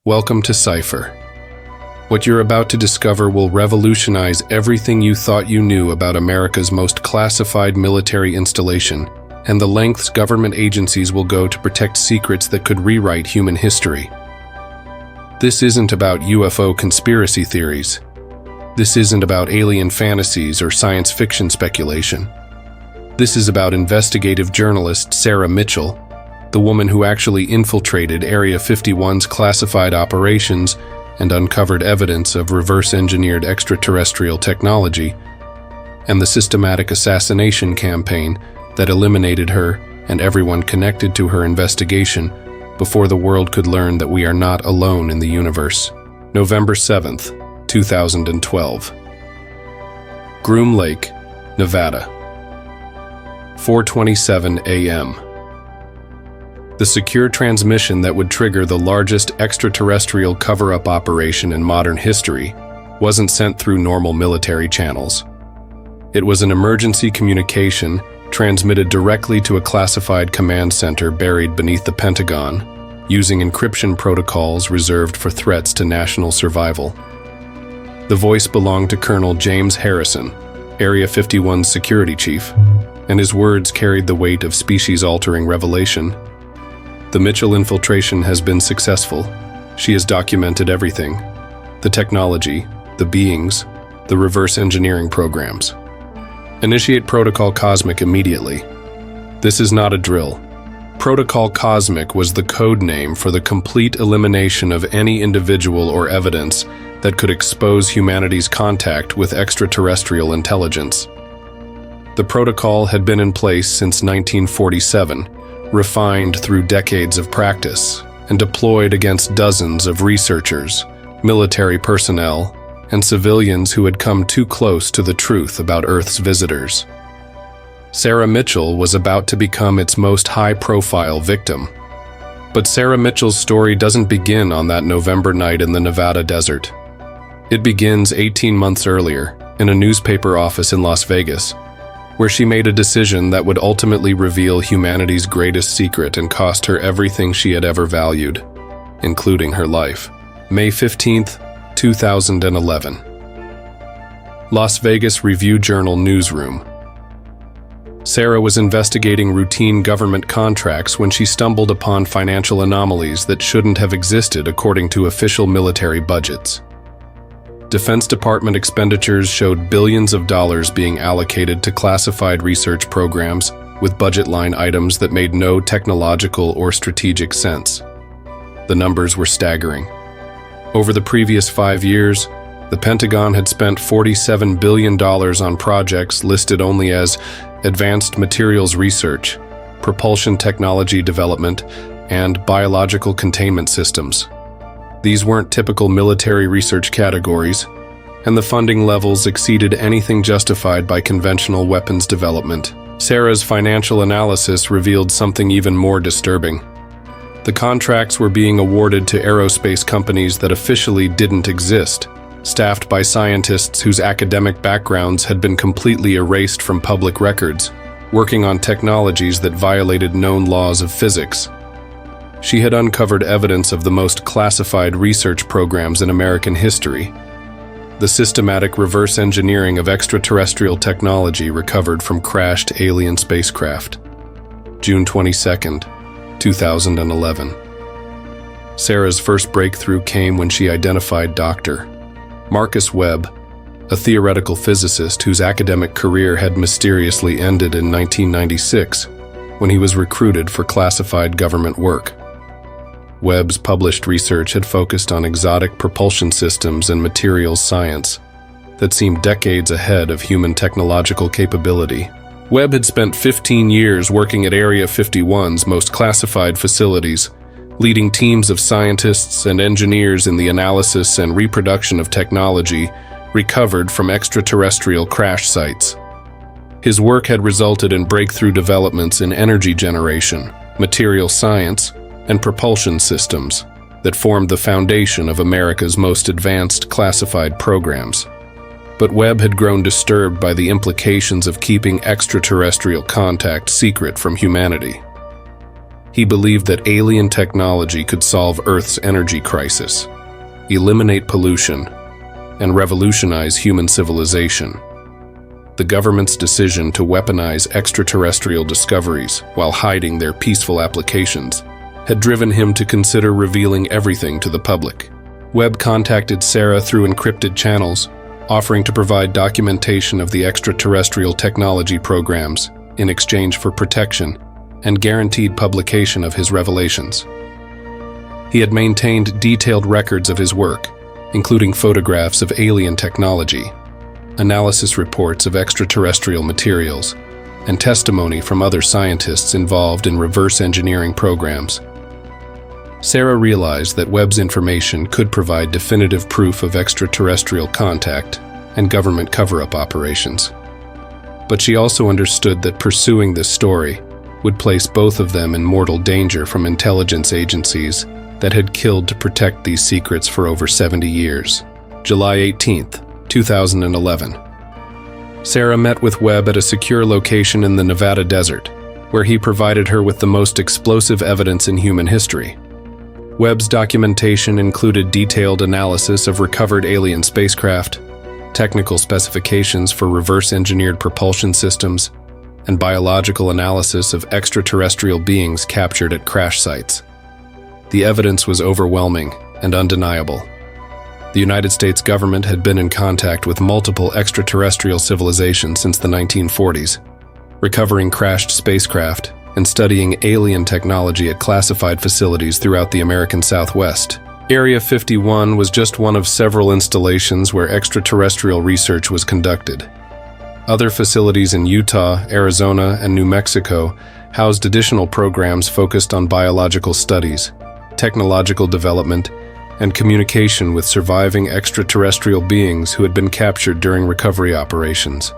Welcome to CIPHER. What you're about to discover will revolutionize everything you thought you knew about America's most classified military installation and the lengths government agencies will go to protect secrets that could rewrite human history. This isn't about UFO conspiracy theories. This isn't about alien fantasies or science fiction speculation. This is about investigative journalist Sarah Mitchell, the woman who actually infiltrated Area 51's classified operations and uncovered evidence of reverse-engineered extraterrestrial technology, and the systematic assassination campaign that eliminated her and everyone connected to her investigation before the world could learn that we are not alone in the universe. November 7th, 2012. Groom Lake, Nevada. 4:27 a.m. The secure transmission that would trigger the largest extraterrestrial cover-up operation in modern history wasn't sent through normal military channels. It was an emergency communication transmitted directly to a classified command center buried beneath the Pentagon, using encryption protocols reserved for threats to national survival. The voice belonged to Colonel James Harrison, Area 51's security chief, and his words carried the weight of species-altering revelation. The Mitchell infiltration has been successful. She has documented everything: the technology, the beings, the reverse engineering programs. Initiate Protocol Cosmic immediately. This is not a drill. Protocol Cosmic was the code name for the complete elimination of any individual or evidence that could expose humanity's contact with extraterrestrial intelligence. The protocol had been in place since 1947, refined through decades of practice, and deployed against dozens of researchers, military personnel, and civilians who had come too close to the truth about Earth's visitors. Sarah Mitchell was about to become its most high-profile victim. But Sarah Mitchell's story doesn't begin on that November night in the Nevada desert. It begins 18 months earlier, in a newspaper office in Las Vegas, where she made a decision that would ultimately reveal humanity's greatest secret and cost her everything she had ever valued, including her life. May 15th, 2011. Las Vegas Review-Journal newsroom. Sarah was investigating routine government contracts when she stumbled upon financial anomalies that shouldn't have existed according to official military budgets. Defense Department expenditures showed billions of dollars being allocated to classified research programs with budget line items that made no technological or strategic sense. The numbers were staggering. Over the previous 5 years, the Pentagon had spent $47 billion on projects listed only as advanced materials research, propulsion technology development, and biological containment systems. These weren't typical military research categories, and the funding levels exceeded anything justified by conventional weapons development. Sarah's financial analysis revealed something even more disturbing. The contracts were being awarded to aerospace companies that officially didn't exist, staffed by scientists whose academic backgrounds had been completely erased from public records, working on technologies that violated known laws of physics. She had uncovered evidence of the most classified research programs in American history. The systematic reverse engineering of extraterrestrial technology recovered from crashed alien spacecraft. June 22nd, 2011. Sarah's first breakthrough came when she identified Dr. Marcus Webb, a theoretical physicist whose academic career had mysteriously ended in 1996 when he was recruited for classified government work. Webb's published research had focused on exotic propulsion systems and materials science that seemed decades ahead of human technological capability. Webb had spent 15 years working at Area 51's most classified facilities, leading teams of scientists and engineers in the analysis and reproduction of technology recovered from extraterrestrial crash sites. His work had resulted in breakthrough developments in energy generation, material science, and propulsion systems that formed the foundation of America's most advanced classified programs. But Webb had grown disturbed by the implications of keeping extraterrestrial contact secret from humanity. He believed that alien technology could solve Earth's energy crisis, eliminate pollution, and revolutionize human civilization. The government's decision to weaponize extraterrestrial discoveries while hiding their peaceful applications had driven him to consider revealing everything to the public. Webb contacted Sarah through encrypted channels, offering to provide documentation of the extraterrestrial technology programs in exchange for protection and guaranteed publication of his revelations. He had maintained detailed records of his work, including photographs of alien technology, analysis reports of extraterrestrial materials, and testimony from other scientists involved in reverse engineering programs. Sarah realized that Webb's information could provide definitive proof of extraterrestrial contact and government cover-up operations. But she also understood that pursuing this story would place both of them in mortal danger from intelligence agencies that had killed to protect these secrets for over 70 years. July 18, 2011. Sarah met with Webb at a secure location in the Nevada desert, where he provided her with the most explosive evidence in human history. Webb's documentation included detailed analysis of recovered alien spacecraft, technical specifications for reverse-engineered propulsion systems, and biological analysis of extraterrestrial beings captured at crash sites. The evidence was overwhelming and undeniable. The United States government had been in contact with multiple extraterrestrial civilizations since the 1940s, recovering crashed spacecraft and studying alien technology at classified facilities throughout the American Southwest. Area 51 was just one of several installations where extraterrestrial research was conducted. Other facilities in Utah, Arizona, and New Mexico housed additional programs focused on biological studies, technological development, and communication with surviving extraterrestrial beings who had been captured during recovery operations.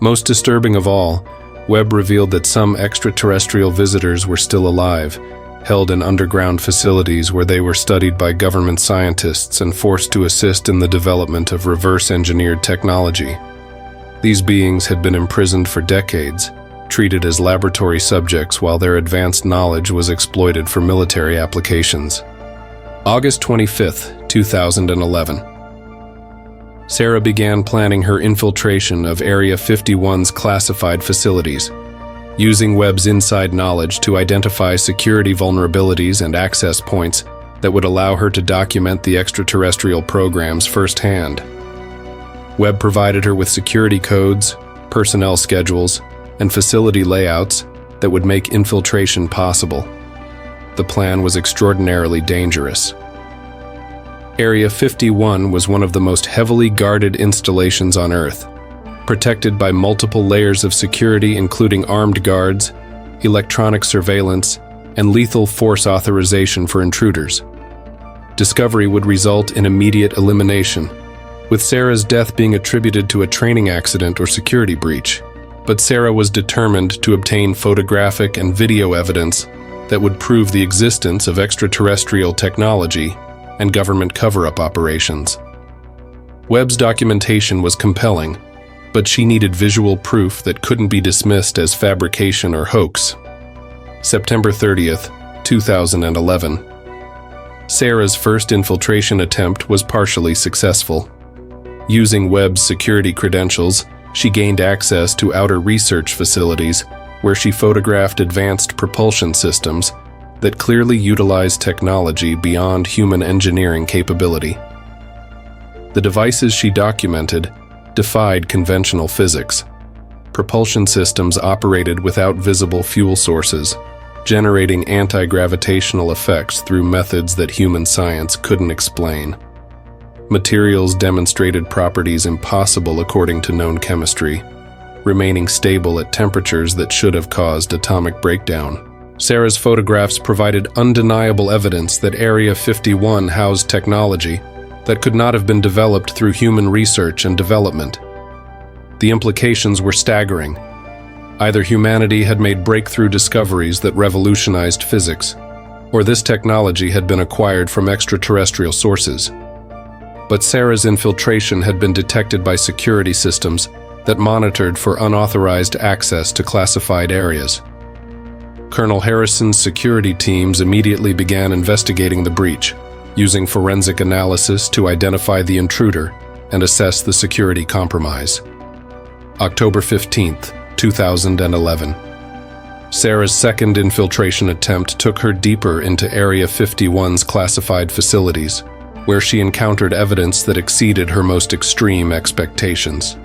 Most disturbing of all, Webb revealed that some extraterrestrial visitors were still alive, held in underground facilities where they were studied by government scientists and forced to assist in the development of reverse-engineered technology. These beings had been imprisoned for decades, treated as laboratory subjects while their advanced knowledge was exploited for military applications. August 25, 2011. Sarah began planning her infiltration of Area 51's classified facilities, using Webb's inside knowledge to identify security vulnerabilities and access points that would allow her to document the extraterrestrial programs firsthand. Webb provided her with security codes, personnel schedules, and facility layouts that would make infiltration possible. The plan was extraordinarily dangerous. Area 51 was one of the most heavily guarded installations on Earth, protected by multiple layers of security including armed guards, electronic surveillance, and lethal force authorization for intruders. Discovery would result in immediate elimination, with Sarah's death being attributed to a training accident or security breach. But Sarah was determined to obtain photographic and video evidence that would prove the existence of extraterrestrial technology and government cover-up operations. Webb's documentation was compelling, but she needed visual proof that couldn't be dismissed as fabrication or hoax. September 30th, 2011. Sarah's first infiltration attempt was partially successful. Using Webb's security credentials, she gained access to outer research facilities where she photographed advanced propulsion systems that clearly utilized technology beyond human engineering capability. The devices she documented defied conventional physics. Propulsion systems operated without visible fuel sources, generating anti-gravitational effects through methods that human science couldn't explain. Materials demonstrated properties impossible according to known chemistry, remaining stable at temperatures that should have caused atomic breakdown. Sarah's photographs provided undeniable evidence that Area 51 housed technology that could not have been developed through human research and development. The implications were staggering. Either humanity had made breakthrough discoveries that revolutionized physics, or this technology had been acquired from extraterrestrial sources. But Sarah's infiltration had been detected by security systems that monitored for unauthorized access to classified areas. Colonel Harrison's security teams immediately began investigating the breach, using forensic analysis to identify the intruder and assess the security compromise. October 15, 2011. Sarah's second infiltration attempt took her deeper into Area 51's classified facilities, where she encountered evidence that exceeded her most extreme expectations.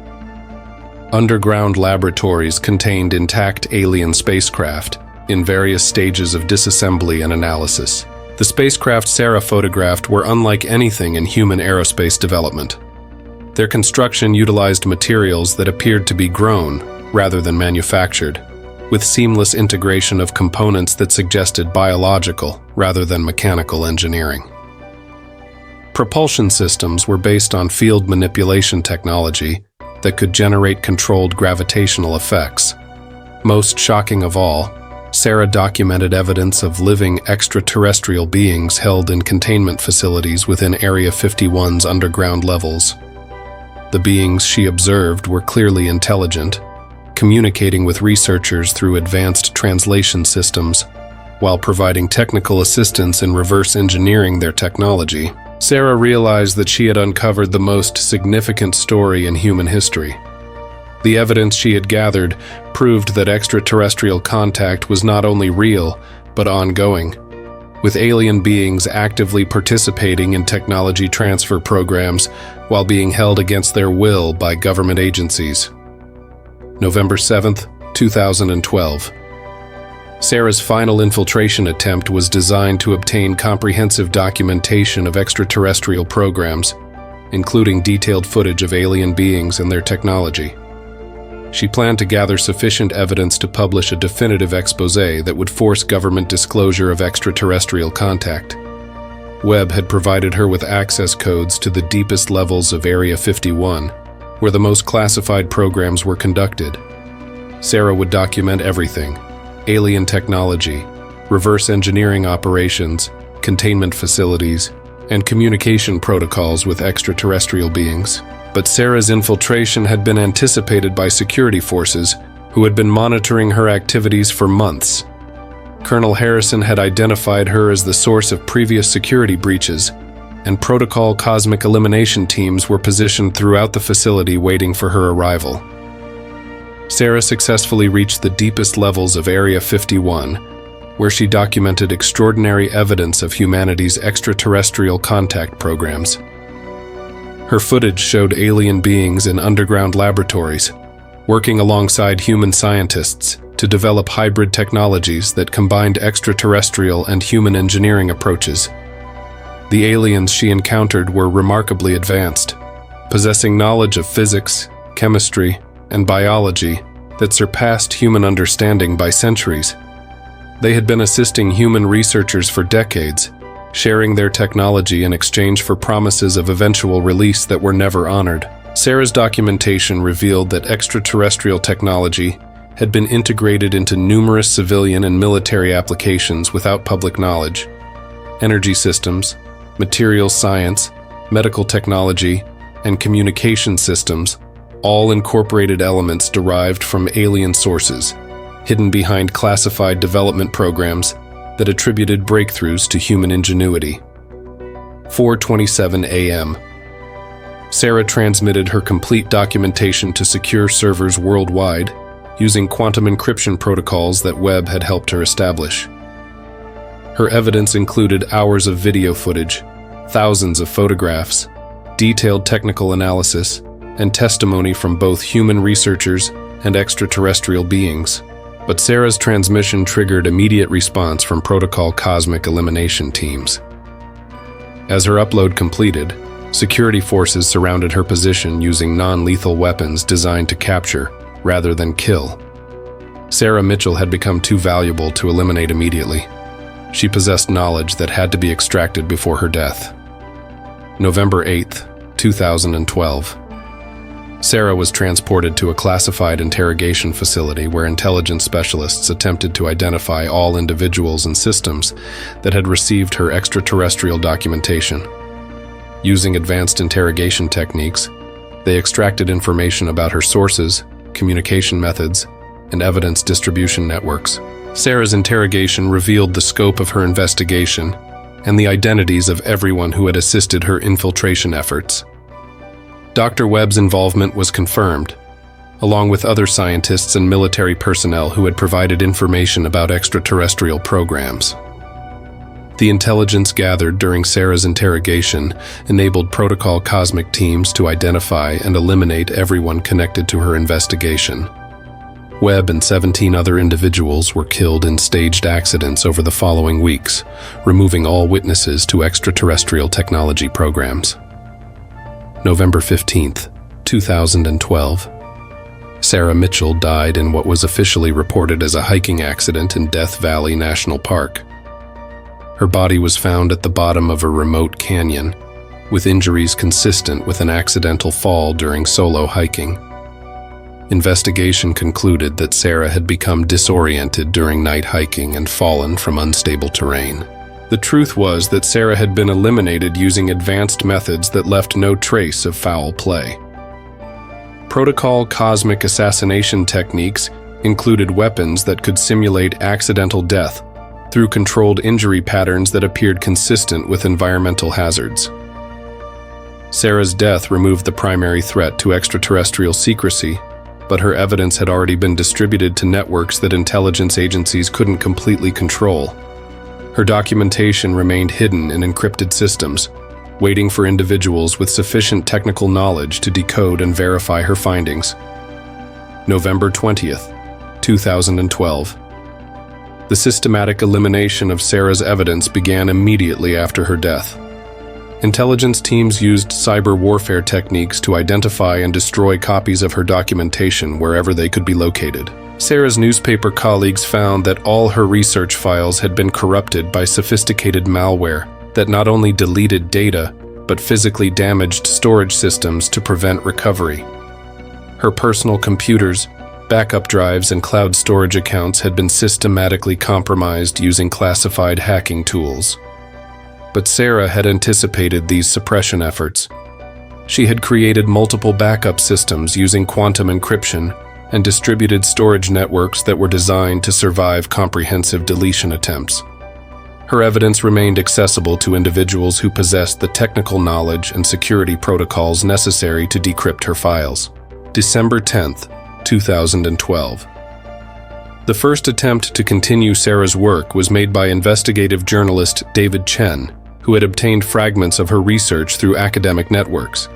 Underground laboratories contained intact alien spacecraft in various stages of disassembly and analysis. The spacecraft Sarah photographed were unlike anything in human aerospace development. Their construction utilized materials that appeared to be grown rather than manufactured, with seamless integration of components that suggested biological rather than mechanical engineering. Propulsion systems were based on field manipulation technology that could generate controlled gravitational effects. Most shocking of all, Sarah documented evidence of living extraterrestrial beings held in containment facilities within Area 51's underground levels. The beings she observed were clearly intelligent, communicating with researchers through advanced translation systems, while providing technical assistance in reverse engineering their technology. Sarah realized that she had uncovered the most significant story in human history. The evidence she had gathered proved that extraterrestrial contact was not only real, but ongoing, with alien beings actively participating in technology transfer programs while being held against their will by government agencies. November 7, 2012. Sarah's final infiltration attempt was designed to obtain comprehensive documentation of extraterrestrial programs, including detailed footage of alien beings and their technology. She planned to gather sufficient evidence to publish a definitive exposé that would force government disclosure of extraterrestrial contact. Webb had provided her with access codes to the deepest levels of Area 51, where the most classified programs were conducted. Sarah would document everything: alien technology, reverse engineering operations, containment facilities, and communication protocols with extraterrestrial beings. But Sarah's infiltration had been anticipated by security forces who had been monitoring her activities for months. Colonel Harrison had identified her as the source of previous security breaches, and protocol cosmic elimination teams were positioned throughout the facility waiting for her arrival. Sarah successfully reached the deepest levels of Area 51, where she documented extraordinary evidence of humanity's extraterrestrial contact programs. Her footage showed alien beings in underground laboratories, working alongside human scientists to develop hybrid technologies that combined extraterrestrial and human engineering approaches. The aliens she encountered were remarkably advanced, possessing knowledge of physics, chemistry, and biology that surpassed human understanding by centuries. They had been assisting human researchers for decades, sharing their technology in exchange for promises of eventual release that were never honored. Sarah's documentation revealed that extraterrestrial technology had been integrated into numerous civilian and military applications without public knowledge. Energy systems, materials science, medical technology, and communication systems all incorporated elements derived from alien sources, hidden behind classified development programs that attributed breakthroughs to human ingenuity. 4:27 a.m. Sarah transmitted her complete documentation to secure servers worldwide using quantum encryption protocols that Webb had helped her establish. Her evidence included hours of video footage, thousands of photographs, detailed technical analysis, and testimony from both human researchers and extraterrestrial beings. But Sarah's transmission triggered immediate response from protocol cosmic elimination teams. As her upload completed, security forces surrounded her position using non-lethal weapons designed to capture rather than kill. Sarah Mitchell had become too valuable to eliminate immediately. She possessed knowledge that had to be extracted before her death. November 8, 2012. Sarah was transported to a classified interrogation facility where intelligence specialists attempted to identify all individuals and systems that had received her extraterrestrial documentation. Using advanced interrogation techniques, they extracted information about her sources, communication methods, and evidence distribution networks. Sarah's interrogation revealed the scope of her investigation and the identities of everyone who had assisted her infiltration efforts. Dr. Webb's involvement was confirmed, along with other scientists and military personnel who had provided information about extraterrestrial programs. The intelligence gathered during Sarah's interrogation enabled protocol cosmic teams to identify and eliminate everyone connected to her investigation. Webb and 17 other individuals were killed in staged accidents over the following weeks, removing all witnesses to extraterrestrial technology programs. November 15, 2012. Sarah Mitchell died in what was officially reported as a hiking accident in Death Valley National Park. Her body was found at the bottom of a remote canyon, with injuries consistent with an accidental fall during solo hiking. Investigation concluded that Sarah had become disoriented during night hiking and fallen from unstable terrain. The truth was that Sarah had been eliminated using advanced methods that left no trace of foul play. Protocol cosmic assassination techniques included weapons that could simulate accidental death through controlled injury patterns that appeared consistent with environmental hazards. Sarah's death removed the primary threat to extraterrestrial secrecy, but her evidence had already been distributed to networks that intelligence agencies couldn't completely control. Her documentation remained hidden in encrypted systems, waiting for individuals with sufficient technical knowledge to decode and verify her findings. November 20th, 2012. The systematic elimination of Sarah's evidence began immediately after her death. Intelligence teams used cyber warfare techniques to identify and destroy copies of her documentation wherever they could be located. Sarah's newspaper colleagues found that all her research files had been corrupted by sophisticated malware that not only deleted data, but physically damaged storage systems to prevent recovery. Her personal computers, backup drives, and cloud storage accounts had been systematically compromised using classified hacking tools. But Sarah had anticipated these suppression efforts. She had created multiple backup systems using quantum encryption and distributed storage networks that were designed to survive comprehensive deletion attempts. Her evidence remained accessible to individuals who possessed the technical knowledge and security protocols necessary to decrypt her files. December 10th, 2012. The first attempt to continue Sarah's work was made by investigative journalist David Chen, who had obtained fragments of her research through academic networks.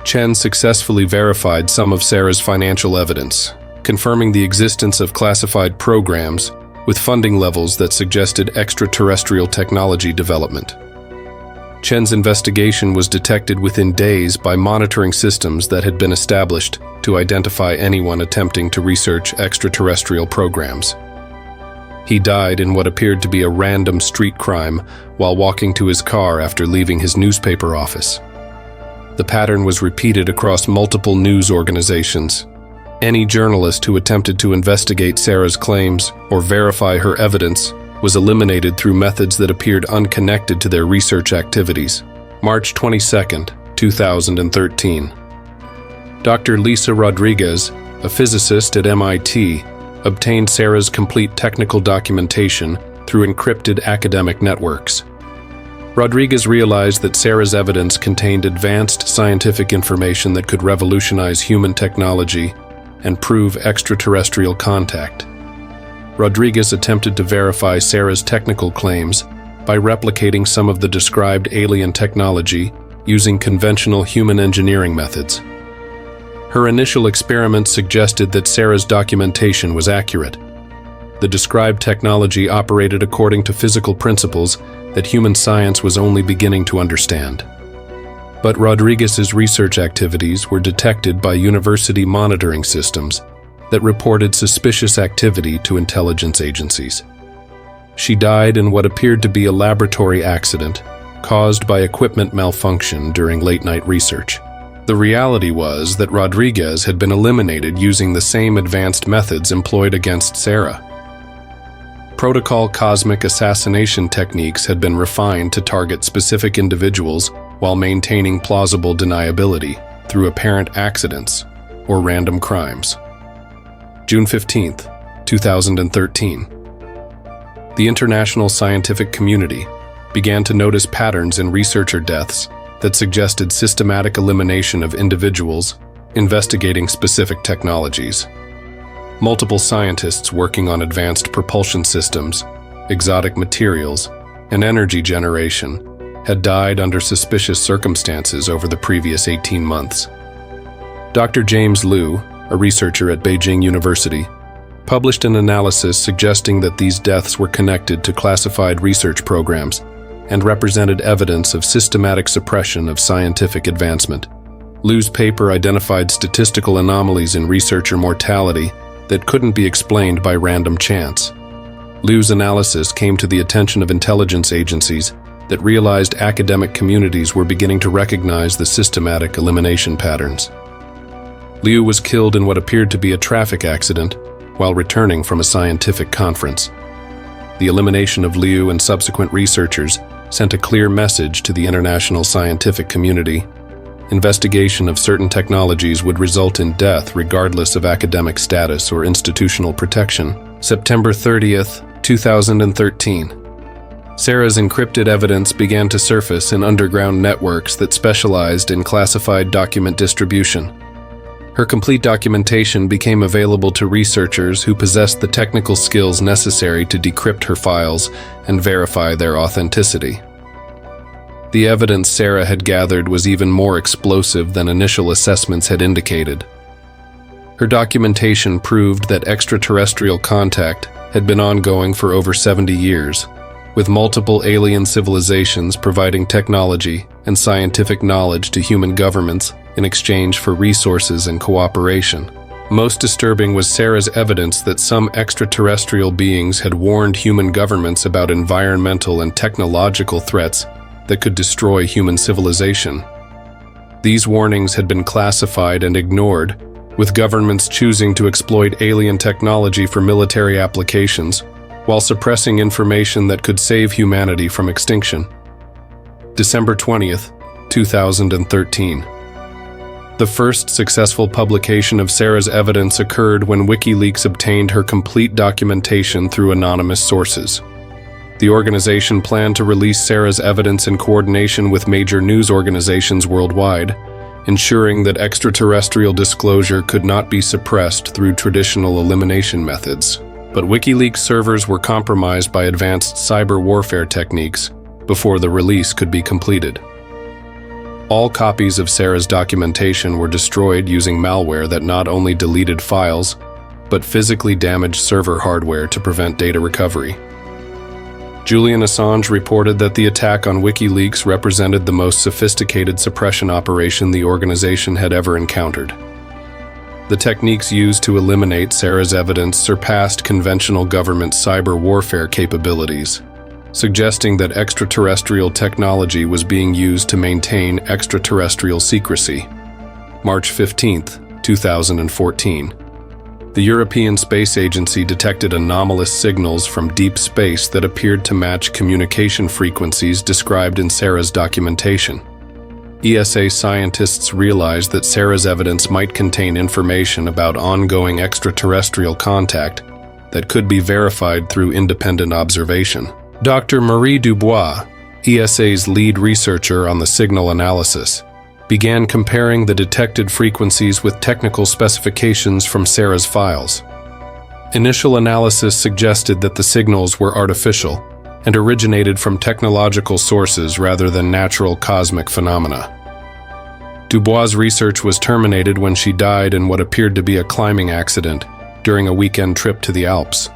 Chen successfully verified some of Sarah's financial evidence, confirming the existence of classified programs with funding levels that suggested extraterrestrial technology development. Chen's investigation was detected within days by monitoring systems that had been established to identify anyone attempting to research extraterrestrial programs. He died in what appeared to be a random street crime while walking to his car after leaving his newspaper office. The pattern was repeated across multiple news organizations. Any journalist who attempted to investigate Sarah's claims or verify her evidence was eliminated through methods that appeared unconnected to their research activities. March 22, 2013. Dr. Lisa Rodriguez, a physicist at MIT, obtained Sarah's complete technical documentation through encrypted academic networks. Rodriguez realized that Sarah's evidence contained advanced scientific information that could revolutionize human technology and prove extraterrestrial contact. Rodriguez attempted to verify Sarah's technical claims by replicating some of the described alien technology using conventional human engineering methods. Her initial experiments suggested that Sarah's documentation was accurate. The described technology operated according to physical principles that human science was only beginning to understand. But Rodriguez's research activities were detected by university monitoring systems that reported suspicious activity to intelligence agencies. She died in what appeared to be a laboratory accident caused by equipment malfunction during late-night research. The reality was that Rodriguez had been eliminated using the same advanced methods employed against Sarah. Protocol cosmic assassination techniques had been refined to target specific individuals while maintaining plausible deniability through apparent accidents or random crimes. June 15, 2013. The international scientific community began to notice patterns in researcher deaths that suggested systematic elimination of individuals investigating specific technologies. Multiple scientists working on advanced propulsion systems, exotic materials, and energy generation had died under suspicious circumstances over the previous 18 months. Dr. James Liu, a researcher at Beijing University, published an analysis suggesting that these deaths were connected to classified research programs and represented evidence of systematic suppression of scientific advancement. Liu's paper identified statistical anomalies in researcher mortality that couldn't be explained by random chance. Liu's analysis came to the attention of intelligence agencies that realized academic communities were beginning to recognize the systematic elimination patterns. Liu was killed in what appeared to be a traffic accident while returning from a scientific conference. The elimination of Liu and subsequent researchers sent a clear message to the international scientific community. Investigation of certain technologies would result in death regardless of academic status or institutional protection. September 30th, 2013. Sarah's encrypted evidence began to surface in underground networks that specialized in classified document distribution. Her complete documentation became available to researchers who possessed the technical skills necessary to decrypt her files and verify their authenticity. The evidence Sarah had gathered was even more explosive than initial assessments had indicated. Her documentation proved that extraterrestrial contact had been ongoing for over 70 years, with multiple alien civilizations providing technology and scientific knowledge to human governments in exchange for resources and cooperation. Most disturbing was Sarah's evidence that some extraterrestrial beings had warned human governments about environmental and technological threats that could destroy human civilization. These warnings had been classified and ignored, with governments choosing to exploit alien technology for military applications, while suppressing information that could save humanity from extinction. December 20th, 2013. The first successful publication of Sarah's evidence occurred when WikiLeaks obtained her complete documentation through anonymous sources. The organization planned to release Sarah's evidence in coordination with major news organizations worldwide, ensuring that extraterrestrial disclosure could not be suppressed through traditional elimination methods. But WikiLeaks servers were compromised by advanced cyber warfare techniques before the release could be completed. All copies of Sarah's documentation were destroyed using malware that not only deleted files, but physically damaged server hardware to prevent data recovery. Julian Assange reported that the attack on WikiLeaks represented the most sophisticated suppression operation the organization had ever encountered. The techniques used to eliminate Sarah's evidence surpassed conventional government cyber warfare capabilities, suggesting that extraterrestrial technology was being used to maintain extraterrestrial secrecy. March 15, 2014. The European Space Agency detected anomalous signals from deep space that appeared to match communication frequencies described in Sarah's documentation. ESA scientists realized that Sarah's evidence might contain information about ongoing extraterrestrial contact that could be verified through independent observation. Dr. Marie Dubois, ESA's lead researcher on the signal analysis, began comparing the detected frequencies with technical specifications from Sarah's files. Initial analysis suggested that the signals were artificial and originated from technological sources rather than natural cosmic phenomena. Dubois' research was terminated when she died in what appeared to be a climbing accident during a weekend trip to the Alps.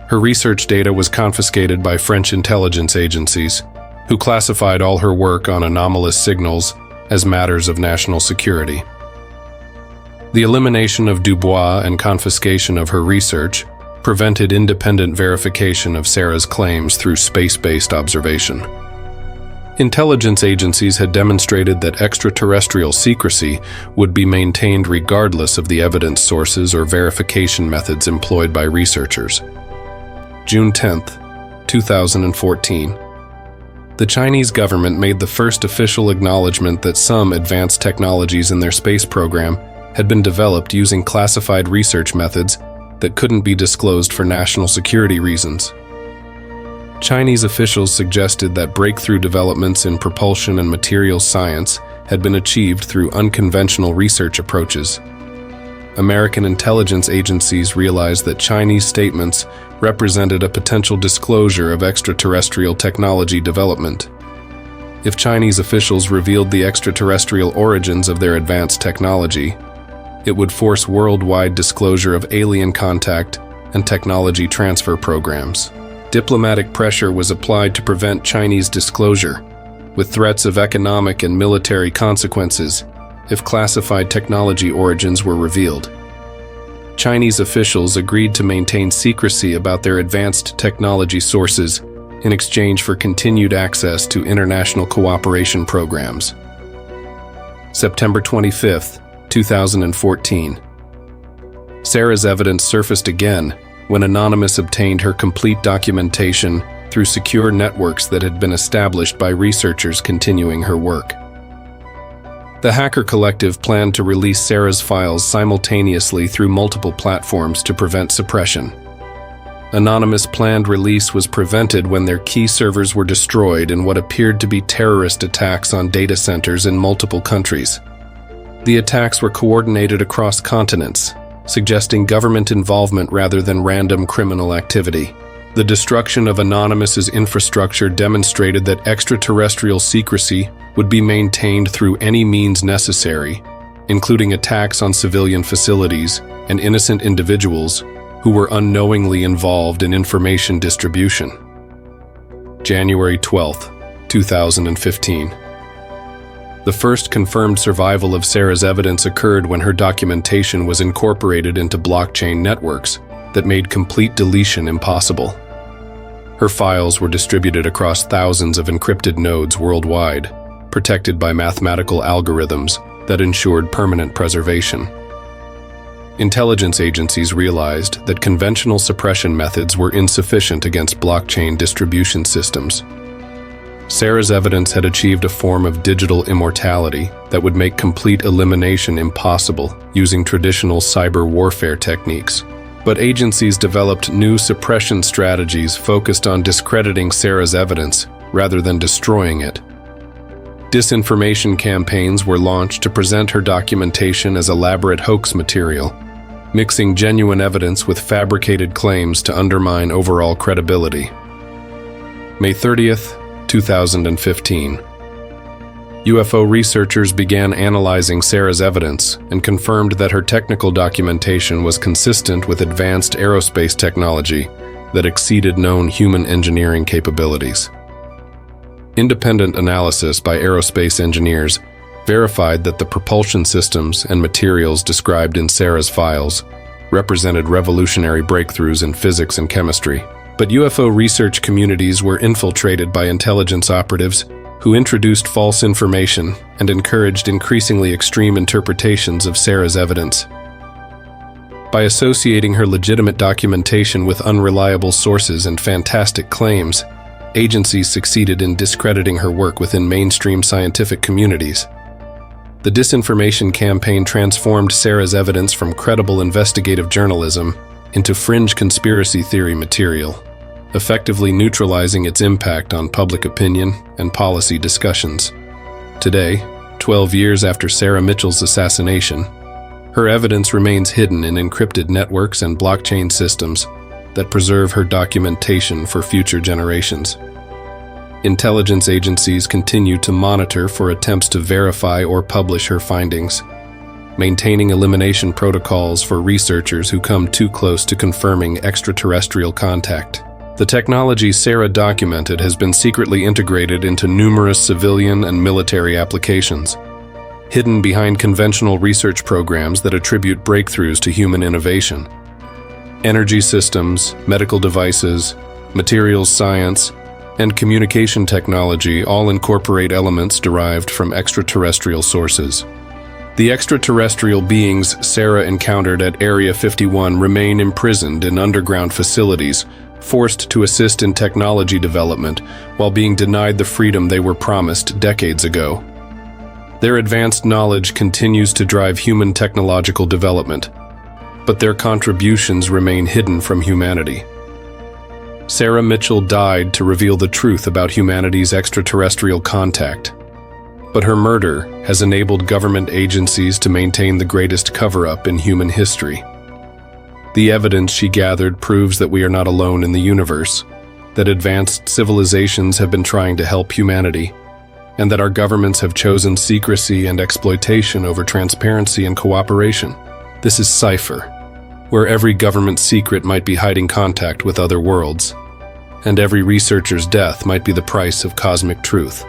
Her research data was confiscated by French intelligence agencies, who classified all her work on anomalous signals as matters of national security. The elimination of Dubois and confiscation of her research prevented independent verification of Sarah's claims through space-based observation. Intelligence agencies had demonstrated that extraterrestrial secrecy would be maintained regardless of the evidence sources or verification methods employed by researchers. June 10, 2014. The Chinese government made the first official acknowledgement that some advanced technologies in their space program had been developed using classified research methods that couldn't be disclosed for national security reasons. Chinese officials suggested that breakthrough developments in propulsion and materials science had been achieved through unconventional research approaches. American intelligence agencies realized that Chinese statements represented a potential disclosure of extraterrestrial technology development. If Chinese officials revealed the extraterrestrial origins of their advanced technology, it would force worldwide disclosure of alien contact and technology transfer programs. Diplomatic pressure was applied to prevent Chinese disclosure, with threats of economic and military consequences if classified technology origins were revealed. Chinese officials agreed to maintain secrecy about their advanced technology sources in exchange for continued access to international cooperation programs. September 25, 2014. Sarah's evidence surfaced again when Anonymous obtained her complete documentation through secure networks that had been established by researchers continuing her work. The hacker collective planned to release Sarah's files simultaneously through multiple platforms to prevent suppression. Anonymous' planned release was prevented when their key servers were destroyed in what appeared to be terrorist attacks on data centers in multiple countries. The attacks were coordinated across continents, suggesting government involvement rather than random criminal activity. The destruction of Anonymous's infrastructure demonstrated that extraterrestrial secrecy would be maintained through any means necessary, including attacks on civilian facilities and innocent individuals who were unknowingly involved in information distribution. January 12, 2015. The first confirmed survival of Sarah's evidence occurred when her documentation was incorporated into blockchain networks that made complete deletion impossible. Her files were distributed across thousands of encrypted nodes worldwide, protected by mathematical algorithms that ensured permanent preservation. Intelligence agencies realized that conventional suppression methods were insufficient against blockchain distribution systems. Sarah's evidence had achieved a form of digital immortality that would make complete elimination impossible using traditional cyber warfare techniques. But agencies developed new suppression strategies focused on discrediting Sarah's evidence rather than destroying it. Disinformation campaigns were launched to present her documentation as elaborate hoax material, mixing genuine evidence with fabricated claims to undermine overall credibility. May 30th, 2015. UFO researchers began analyzing Sarah's evidence and confirmed that her technical documentation was consistent with advanced aerospace technology that exceeded known human engineering capabilities. Independent analysis by aerospace engineers verified that the propulsion systems and materials described in Sarah's files represented revolutionary breakthroughs in physics and chemistry. But UFO research communities were infiltrated by intelligence operatives who introduced false information and encouraged increasingly extreme interpretations of Sarah's evidence. By associating her legitimate documentation with unreliable sources and fantastic claims, agencies succeeded in discrediting her work within mainstream scientific communities. The disinformation campaign transformed Sarah's evidence from credible investigative journalism into fringe conspiracy theory material, effectively neutralizing its impact on public opinion and policy discussions. Today, 12 years after Sarah Mitchell's assassination, her evidence remains hidden in encrypted networks and blockchain systems that preserve her documentation for future generations. Intelligence agencies continue to monitor for attempts to verify or publish her findings, maintaining elimination protocols for researchers who come too close to confirming extraterrestrial contact. The technology Sarah documented has been secretly integrated into numerous civilian and military applications, hidden behind conventional research programs that attribute breakthroughs to human innovation. Energy systems, medical devices, materials science, and communication technology all incorporate elements derived from extraterrestrial sources. The extraterrestrial beings Sarah encountered at Area 51 remain imprisoned in underground facilities, forced to assist in technology development while being denied the freedom they were promised decades ago. Their advanced knowledge continues to drive human technological development, but their contributions remain hidden from humanity. Sarah Mitchell died to reveal the truth about humanity's extraterrestrial contact. But her murder has enabled government agencies to maintain the greatest cover-up in human history. The evidence she gathered proves that we are not alone in the universe, that advanced civilizations have been trying to help humanity, and that our governments have chosen secrecy and exploitation over transparency and cooperation. This is CIPHER, where every government secret might be hiding contact with other worlds, and every researcher's death might be the price of cosmic truth.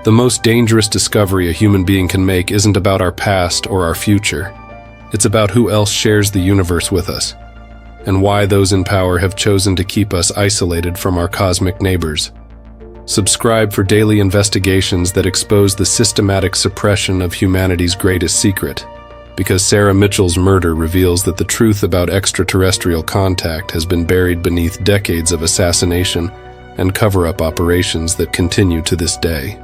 The most dangerous discovery a human being can make isn't about our past or our future. It's about who else shares the universe with us, and why those in power have chosen to keep us isolated from our cosmic neighbors. Subscribe for daily investigations that expose the systematic suppression of humanity's greatest secret, because Sarah Mitchell's murder reveals that the truth about extraterrestrial contact has been buried beneath decades of assassination and cover-up operations that continue to this day.